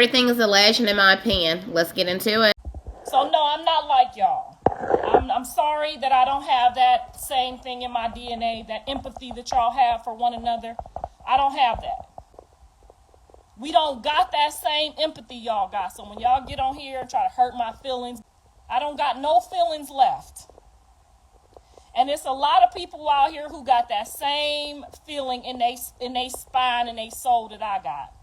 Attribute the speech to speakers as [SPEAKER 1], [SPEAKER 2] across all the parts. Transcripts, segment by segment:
[SPEAKER 1] Everything is a legend in my opinion. Let's get into it.
[SPEAKER 2] So no, I'm not like y'all. I'm sorry that I don't have that same thing in my DNA, that empathy that y'all have for one another. I don't have that. We don't got that same empathy y'all got. So when y'all get on here and try to hurt my feelings, I don't got no feelings left. And it's a lot of people out here who got that same feeling in they spine and they soul that I got.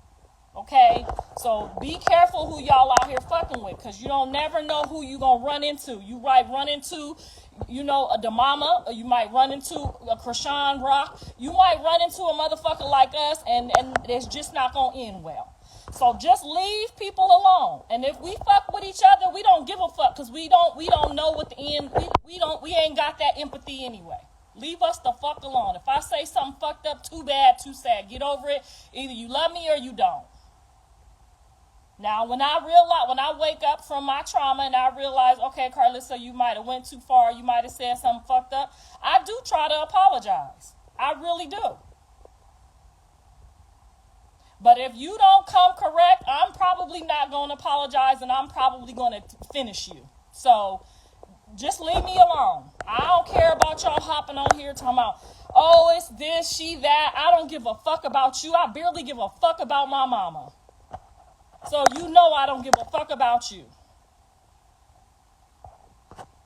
[SPEAKER 2] Okay? So be careful who y'all out here fucking with, because you don't never know who you gonna run into. You might run into, a Demama, or you might run into a Chrisean Rock. You might run into a motherfucker like us, and it's just not gonna end well. So just leave people alone. And if we fuck with each other, we don't give a fuck, because we don't know what the end. We ain't got that empathy anyway. Leave us the fuck alone. If I say something fucked up, too bad, too sad. Get over it. Either you love me or you don't. Now, when I wake up from my trauma and I realize, okay, Carlissa, you might have went too far, you might have said something fucked up, I do try to apologize. I really do. But if you don't come correct, I'm probably not going to apologize, and I'm probably going to finish you. So just leave me alone. I don't care about y'all hopping on here talking about, oh, it's this, she, that. I don't give a fuck about you. I barely give a fuck about my mama. So you know I don't give a fuck about you.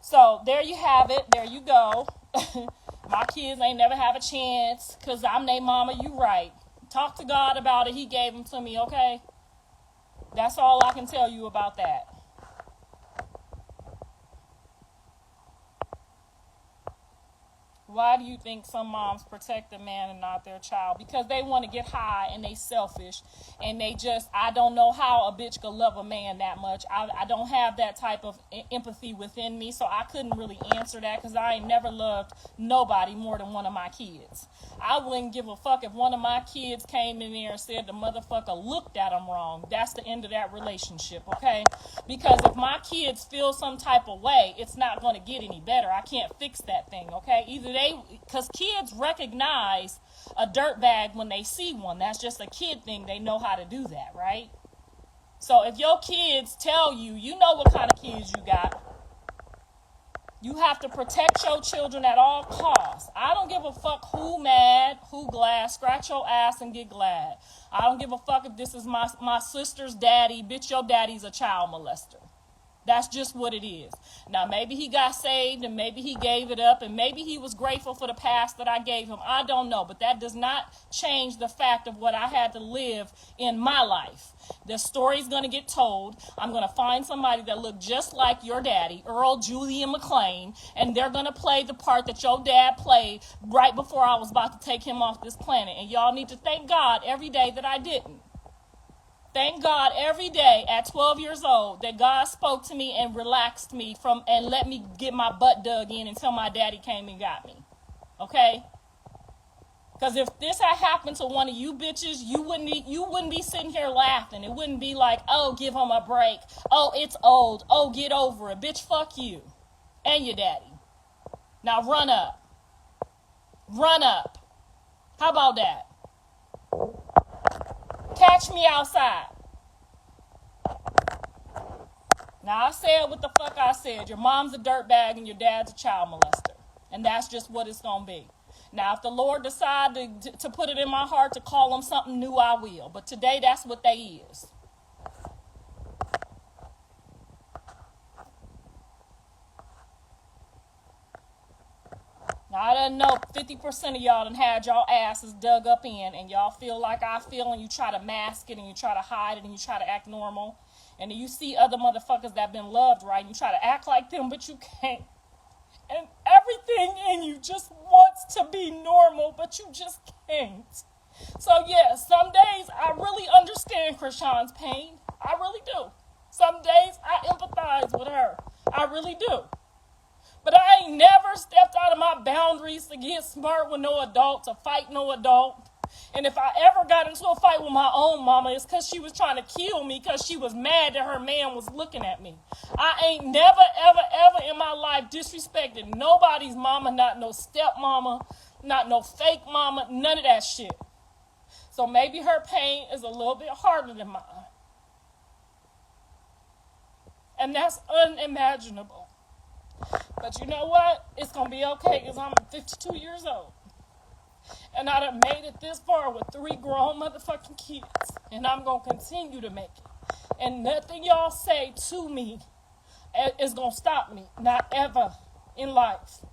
[SPEAKER 2] So there you have it. There you go. My kids ain't never have a chance because I'm their mama. You right. Talk to God about it. He gave them to me, okay? That's all I can tell you about that. Why do you think some moms protect a man and not their child? Because they want to get high and they selfish. And I don't know how a bitch could love a man that much. I don't have that type of empathy within me. So I couldn't really answer that because I ain't never loved nobody more than one of my kids. I wouldn't give a fuck if one of my kids came in there and said the motherfucker looked at them wrong. That's the end of that relationship, okay? Because if my kids feel some type of way, it's not going to get any better. I can't fix that thing, okay? Because kids recognize a dirtbag when they see one. That's just a kid thing. They know how to do that, right? So if your kids tell you, you know what kind of kids you got. You have to protect your children at all costs. I don't give a fuck who mad, who glad. Scratch your ass and get glad. I don't give a fuck if this is my sister's daddy. Bitch, your daddy's a child molester. That's just what it is. Now, maybe he got saved and maybe he gave it up and maybe he was grateful for the past that I gave him. I don't know. But that does not change the fact of what I had to live in my life. The story's going to get told. I'm going to find somebody that looked just like your daddy, Earl Julian McLean, and they're going to play the part that your dad played right before I was about to take him off this planet. And y'all need to thank God every day that I didn't. Thank God every day at 12 years old that God spoke to me and relaxed me and let me get my butt dug in until my daddy came and got me. Okay? Because if this had happened to one of you bitches, you wouldn't be sitting here laughing. It wouldn't be like, oh, give him a break. Oh, it's old. Oh, get over it. Bitch, fuck you. And your daddy. Now run up. Run up. How about that? Catch me outside. Now, I said what the fuck I said. Your mom's a dirtbag and your dad's a child molester. And that's just what it's going to be. Now, if the Lord decide to put it in my heart to call them something new, I will. But today, that's what they is. Now, I don't know, 50% of y'all done had y'all asses dug up in, and y'all feel like I feel, and you try to mask it, and you try to hide it, and you try to act normal. And then you see other motherfuckers that been loved right, and you try to act like them, but you can't. And everything in you just wants to be normal, but you just can't. So, yeah, some days I really understand Chrisean's pain. I really do. Some days I empathize with her. I really do. But I ain't never stepped out of my boundaries to get smart with no adult, to fight no adult. And if I ever got into a fight with my own mama, it's because she was trying to kill me because she was mad that her man was looking at me. I ain't never, ever, ever in my life disrespected nobody's mama, not no stepmama, not no fake mama, none of that shit. So maybe her pain is a little bit harder than mine. And that's unimaginable. But you know what? It's going to be okay because I'm 52 years old. And I done made it this far with 3 grown motherfucking kids. And I'm going to continue to make it. And nothing y'all say to me is going to stop me. Not ever in life.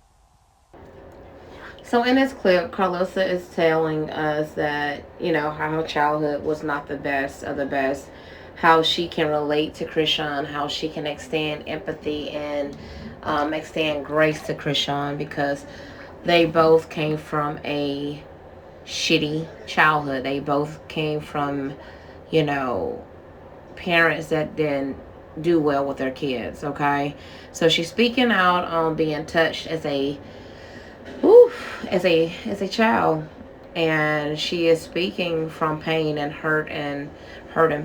[SPEAKER 1] So in this clip, Carlissa is telling us that, how her childhood was not the best of the best. How she can relate to Chrisean. How she can extend empathy and extend grace to Chrisean because they both came from a shitty childhood. They both came from, parents that didn't do well with their kids, okay? So she's speaking out on being touched as a child, and she is speaking from pain and hurt and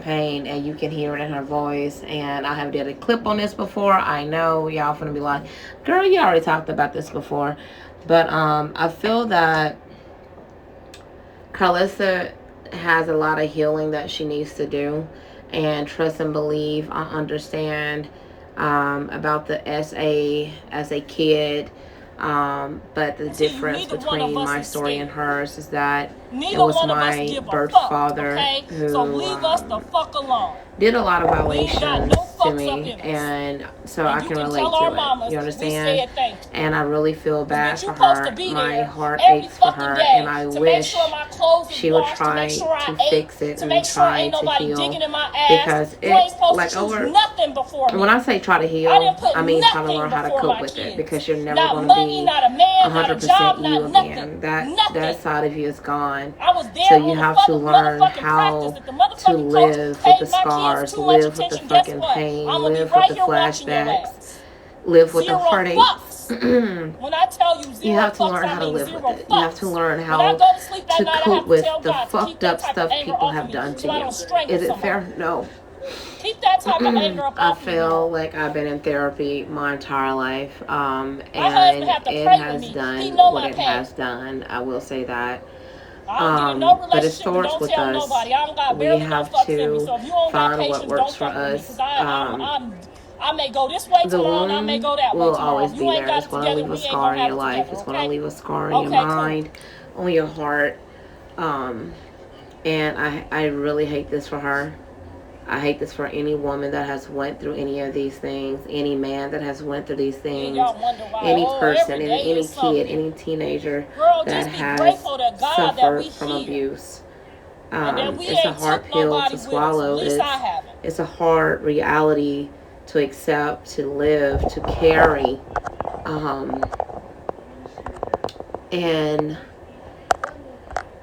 [SPEAKER 1] pain, and you can hear it in her voice. And I have did a clip on this before. I know y'all gonna be like, girl, you already talked about this before, but I feel that Carlissa has a lot of healing that she needs to do, and trust and believe. I understand about the SA as a kid. But the difference between my story and hers is that it was my birth father who did a lot of violations to me, and so I can relate to it. You understand? And I really feel bad for her. My heart aches for her, and I wish she would try to fix it and try to heal, because it's like over. When I say try to heal, I mean try to learn how to cope with it, because you're never going to be 100% you again. That side of you is gone. So you have to learn how to live with the scars, live with the fucking pain, live with the flashbacks, live with the heartaches.
[SPEAKER 2] When I tell you
[SPEAKER 1] have to learn how to live with it. You have to learn how to cope with the fucked up stuff people have done to you. Is it fair? No.
[SPEAKER 2] Keep that type of anger up.
[SPEAKER 1] I feel like I've been in therapy my entire life, and it has done what it has done. I will say that. But it starts with us. We have to find what works for us.
[SPEAKER 2] I may go this way tomorrow, I may go that way
[SPEAKER 1] will
[SPEAKER 2] tomorrow.
[SPEAKER 1] always be there. It's going to leave a scar in your life. It's going to leave a scar in your mind, on your heart. And I really hate this for her. I hate this for any woman that has went through any of these things, any man that has went through these things, any person, any kid, any teenager that has suffered from abuse. It's a hard pill to swallow. It's a hard reality to accept, to live, to carry. And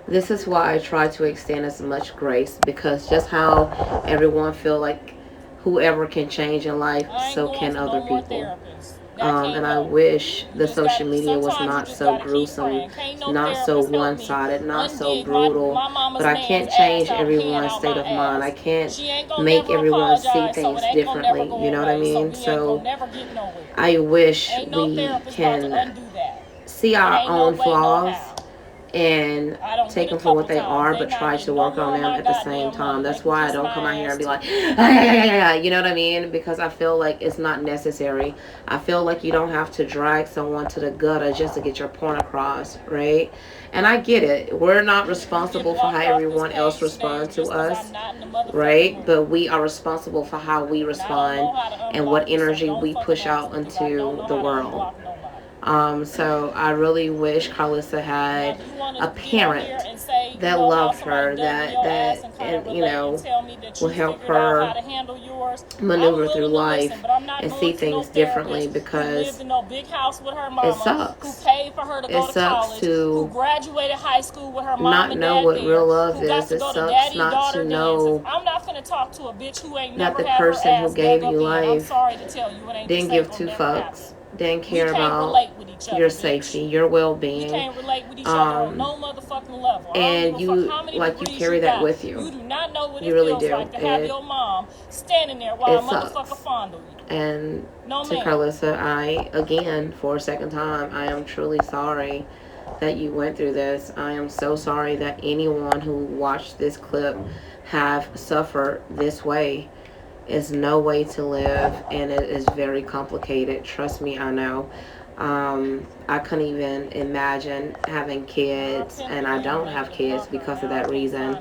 [SPEAKER 1] this is why I try to extend as much grace, because just how everyone feel like whoever can change in life, so can other people. And I wish the social media was not so gruesome, not so one-sided, not so brutal. But I can't change everyone's state of mind. I can't make everyone see things differently. You know what I mean? So I wish we can see our own flaws and take them for what they are, but try to work on them at the same time. That's why I don't come out here and be like, you know what I mean? Because I feel like it's not necessary. I feel like you don't have to drag someone to the gutter just to get your point across, right? And I get it. We're not responsible for how everyone else responds to us, right? But we are responsible for how we respond and what energy we push out into the world. So I really wish Carlissa had a parent that loved her, that and will help her maneuver through life and see things differently, because it sucks. It sucks to not know what real love is. It sucks not to know that the person who gave you life didn't give two fucks. Didn't care about your safety, your well-being. And you carry that with you. You really do. It sucks. And to Carlissa, I, again, for a second time, I am truly sorry that you went through this. I am so sorry that anyone who watched this clip have suffered this way. is no way to live, and it is very complicated. Trust me, I know. I couldn't even imagine having kids, and I don't have kids because of that reason.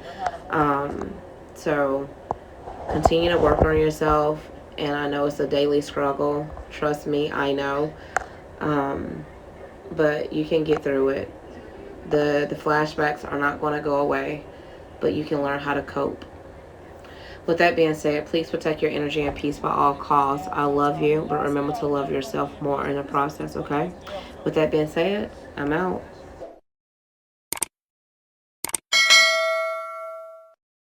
[SPEAKER 1] Um, so continue to work on yourself, and I know it's a daily struggle. Trust me, I know. Um, but you can get through it. The flashbacks are not going to go away, but you can learn how to cope. With that being said, please protect your energy and peace by all costs. I love you, but remember to love yourself more in the process, okay? With that being said, I'm out.